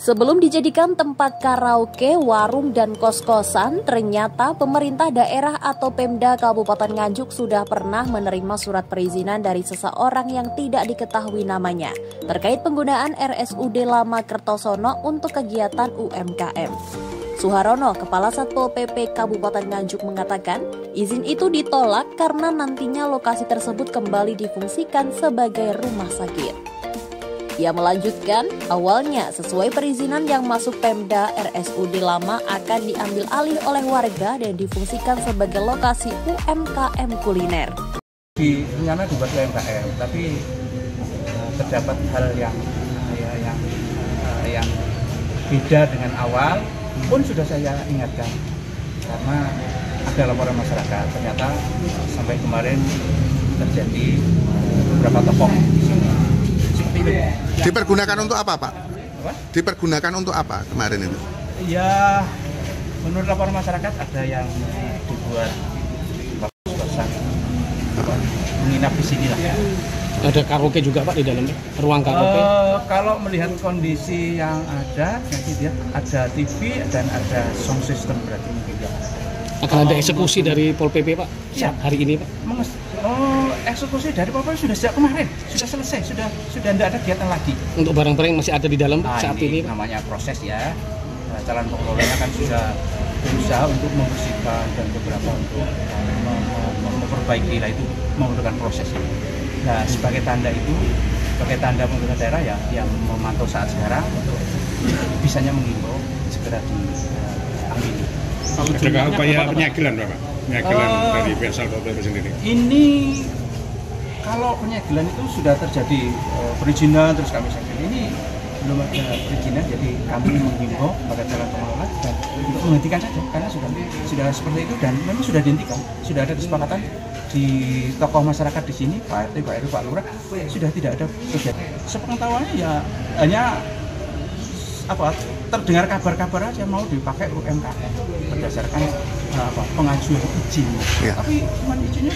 Sebelum dijadikan tempat karaoke, warung, dan kos-kosan, ternyata pemerintah daerah atau Pemda Kabupaten Nganjuk sudah pernah menerima surat perizinan dari seseorang yang tidak diketahui namanya terkait penggunaan RSUD Lama Kertosono untuk kegiatan UMKM. Suharono, Kepala Satpol PP Kabupaten Nganjuk mengatakan, izin itu ditolak karena nantinya lokasi tersebut kembali difungsikan sebagai rumah sakit. Ia melanjutkan, awalnya sesuai perizinan yang masuk Pemda, RSUD Lama akan diambil alih oleh warga dan difungsikan sebagai lokasi UMKM kuliner. Rencana dibuat UMKM, tapi terdapat hal yang beda dengan awal, pun sudah saya ingatkan karena ada laporan masyarakat. Ternyata sampai kemarin terjadi beberapa tokoh di sini. Dipergunakan untuk apa, Pak? Apa? Dipergunakan untuk apa kemarin itu? Ya, menurut laporan masyarakat ada yang dibuat kos-kosan, menginap di sini lah. Ada karaoke juga, Pak, di dalamnya? Ruang karaoke? Kalau melihat kondisi yang ada, nanti dia ada TV dan ada sound system berarti mungkin ya. Akan ada eksekusi dari Pol PP, Pak? Siap. Hari ini, Pak? Eksekusi dari Pol PP sudah sejak kemarin, sudah selesai, sudah tidak ada kegiatan lagi. Untuk barang-barang yang masih ada di dalam saat ini, Pak? Namanya proses ya. Calon pengelolanya kan sudah berusaha untuk membersihkan dan beberapa untuk memperbaiki lah, itu memerlukan proses. Nah, sebagai tanda itu, sebagai tanda pemerintah daerah ya yang memantau saat sekarang untuk bisanya menghimbau segera diambil. Adakah upaya penyegelan, Bapak? Penyegelan dari pihak Satpol PP sendiri? Ini kalau penyegelan itu sudah terjadi perizinan, terus kami segel. Ini belum ada perizinan, jadi kami menghimbau pada calon pengelola dan untuk menghentikan saja karena sudah seperti itu dan memang sudah dihentikan. Sudah ada kesepakatan di tokoh masyarakat di sini, Pak RT, Pak RW, Pak Lurah, sudah tidak ada kegiatan. Sepengetahuannya ya hanya terdengar kabar-kabar aja mau dipakai UMKM berdasarkan pengajuan izin. Ya. Tapi cuma izinnya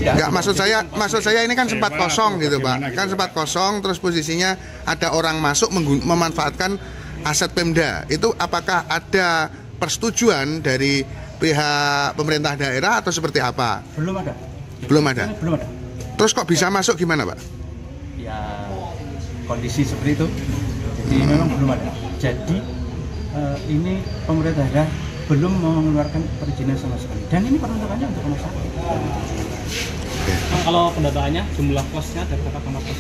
enggak, maksud saya ini kan sempat kosong gitu, Pak. Kan sempat kosong, terus posisinya ada orang masuk memanfaatkan aset Pemda. Itu apakah ada persetujuan dari pihak pemerintah daerah atau seperti apa? Belum ada. Belum ada. Belum ada. Terus kok bisa masuk gimana, Pak? Ya kondisi seperti itu. Jadi memang belum ada. Jadi ini pemerintah daerah belum mengeluarkan perizinan sama sekali. Dan ini peruntukannya untuk rumah sakit. Kalau pendataannya, jumlah kosnya ada berapa kamar kos?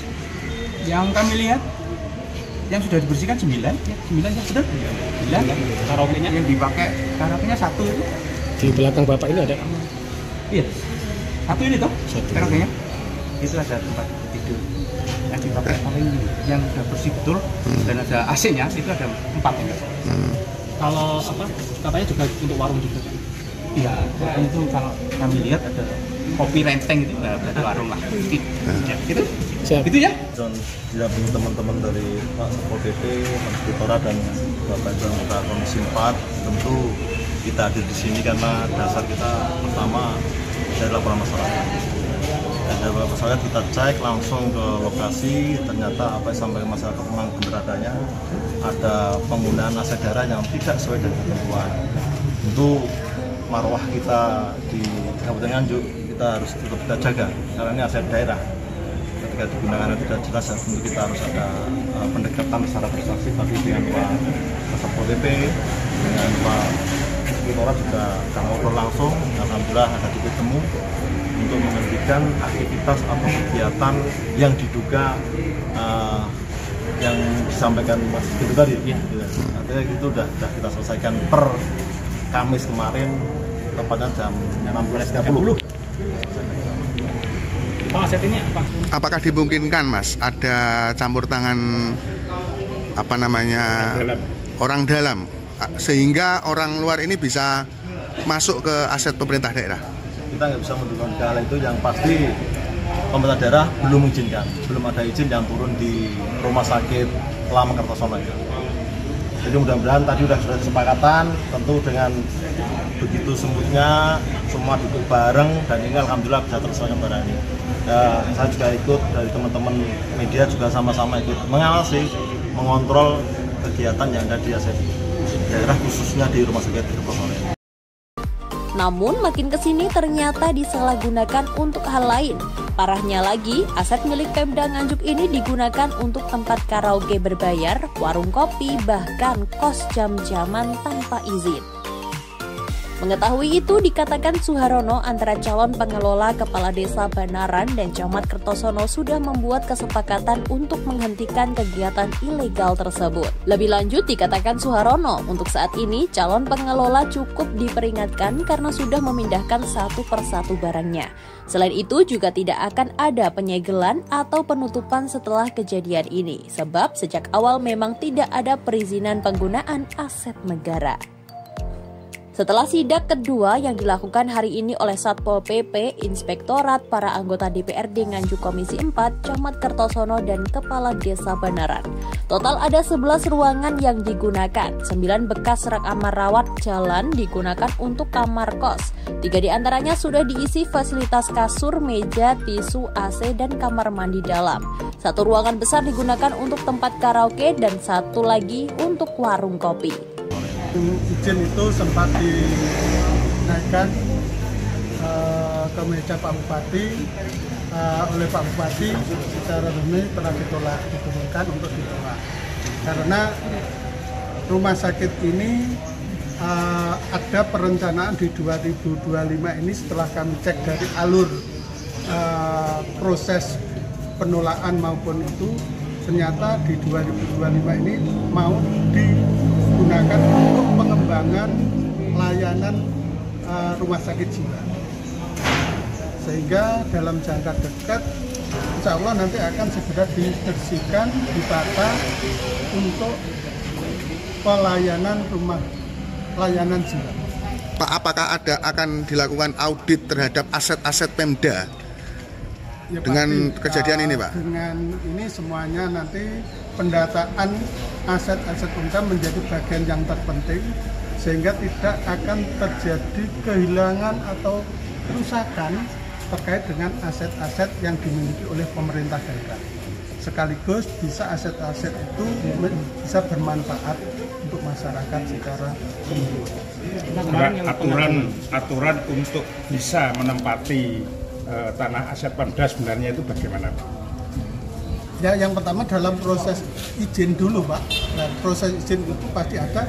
Yang kami lihat, yang sudah dibersihkan 9 ya, 9 yang sudah 9. Karaoke-nya? Yang dipakai karaoke-nya 1 itu. Di belakang Bapak ini ada? Iya, 1 ini toh, Satu. karaoke-nya. Itu ada tempat tidur. Yang dipakai paling yang sudah bersih betul dan ada AC-nya itu ada 4 ini. Kalau katanya juga untuk warung juga, Pak? Iya, itu kalau kami lihat ada kopi renteng itu berarti warung lah. Gitu. Siap. Itu ya. Dan didampingi teman-teman dari Pak Satpol PP, Inspektorat dan Bapak Ibu Anggota Komisi 4, tentu kita hadir di sini karena dasar kita pertama dari laporan masyarakat. Dan dari laporan masyarakat kita cek langsung ke lokasi, ternyata apa yang disampaikan masyarakat memang benar adanya ada penggunaan aset daerah yang tidak sesuai dengan ketentuan. Tentu marwah kita di Kabupaten Nganjuk kita harus tetap kita jaga karena ini aset daerah. Ketika digunakan tidak jelas, tentu kita harus ada pendekatan secara persuasif tadi dengan Pak Satpol PP, dengan Pak Inspektorat juga kita ngobrol langsung. Alhamdulillah ada titik temu untuk menghentikan aktivitas atau kegiatan yang diduga yang disampaikan Mas itu tadi. Ya. Artinya itu sudah kita selesaikan per Kamis kemarin tepatnya jam 16.30. Pak, aset ini apa? Apakah dimungkinkan, Mas, ada campur tangan orang dalam sehingga orang luar ini bisa masuk ke aset pemerintah daerah? Kita nggak bisa menentukan hal itu, yang pasti pemerintah daerah belum mengizinkan, belum ada izin yang turun di rumah sakit Lama Kertosono itu. Jadi mudah-mudahan tadi sudah kesepakatan, tentu dengan begitu semutnya semua duduk bareng dan ini alhamdulillah bisa terselesaikan barang ini. Saya juga ikut dari teman-teman media juga sama-sama ikut mengawasi, mengontrol kegiatan yang ada di aset daerah khususnya di Rumah Sakit Kertosono. Namun makin kesini ternyata disalahgunakan untuk hal lain. Parahnya lagi, aset milik Pemda Nganjuk ini digunakan untuk tempat karaoke berbayar, warung kopi, bahkan kos jam-jaman tanpa izin. Mengetahui itu, dikatakan Suharono antara calon pengelola Kepala Desa Banaran dan Camat Kertosono sudah membuat kesepakatan untuk menghentikan kegiatan ilegal tersebut. Lebih lanjut, dikatakan Suharono, untuk saat ini calon pengelola cukup diperingatkan karena sudah memindahkan satu persatu barangnya. Selain itu, juga tidak akan ada penyegelan atau penutupan setelah kejadian ini, sebab sejak awal memang tidak ada perizinan penggunaan aset negara. Setelah sidak kedua yang dilakukan hari ini oleh Satpol PP, Inspektorat, para anggota DPRD Nganjuk Komisi 4, Camat Kertosono, dan Kepala Desa Banaran. Total ada 11 ruangan yang digunakan, 9 bekas rak kamar rawat jalan digunakan untuk kamar kos. 3 diantaranya sudah diisi fasilitas kasur, meja, tisu, AC, dan kamar mandi dalam. 1 ruangan besar digunakan untuk tempat karaoke dan 1 lagi untuk warung kopi. Izin itu sempat dinaikkan ke meja Pak Bupati oleh Pak Bupati, secara resmi telah ditolak, diturunkan untuk ditolak karena rumah sakit ini ada perencanaan di 2025 ini. Setelah kami cek dari alur proses penolakan maupun itu, ternyata di 2025 ini mau digunakan untuk pengembangan layanan rumah sakit jiwa, sehingga dalam jangka dekat insya Allah nanti akan segera dibersihkan, ditata untuk pelayanan layanan jiwa. Pak, apakah akan dilakukan audit terhadap aset-aset Pemda Ya, dengan pasti, kejadian ini, Pak? Dengan ini semuanya nanti pendataan aset-aset Pemda menjadi bagian yang terpenting, sehingga tidak akan terjadi kehilangan atau kerusakan terkait dengan aset-aset yang dimiliki oleh pemerintah daerah. Sekaligus bisa aset-aset itu bisa bermanfaat untuk masyarakat secara keseluruhan. Aturan untuk bisa menempati tanah aset Pemda sebenarnya itu bagaimana, Pak? Ya, yang pertama dalam proses izin dulu, Pak. Nah, proses izin itu pasti ada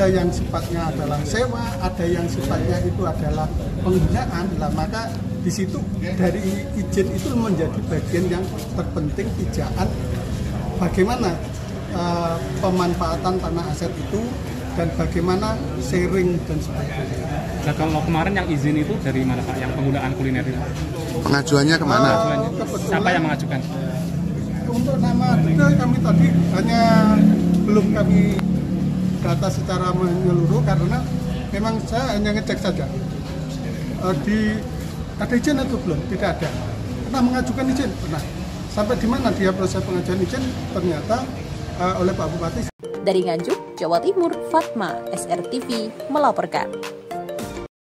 yang sifatnya adalah sewa, ada yang sifatnya itu adalah penggunaan. Nah, maka di situ dari izin itu menjadi bagian yang terpenting, pijakan bagaimana pemanfaatan tanah aset itu dan bagaimana sharing dan sebagainya. Nah, kalau kemarin yang izin itu dari mana, Pak? Yang penggunaan kuliner itu? Pengajuannya kemana? Siapa yang mengajukan? Untuk nama itu kami tadi hanya belum kami data secara menyeluruh karena memang saya hanya ngecek saja. Ada izin atau belum? Tidak ada. Pernah mengajukan izin? Pernah. Sampai di mana dia proses pengajuan izin? Ternyata oleh Pak Bupati. Dari Nganjuk, Jawa Timur, Fatma, SRTV melaporkan.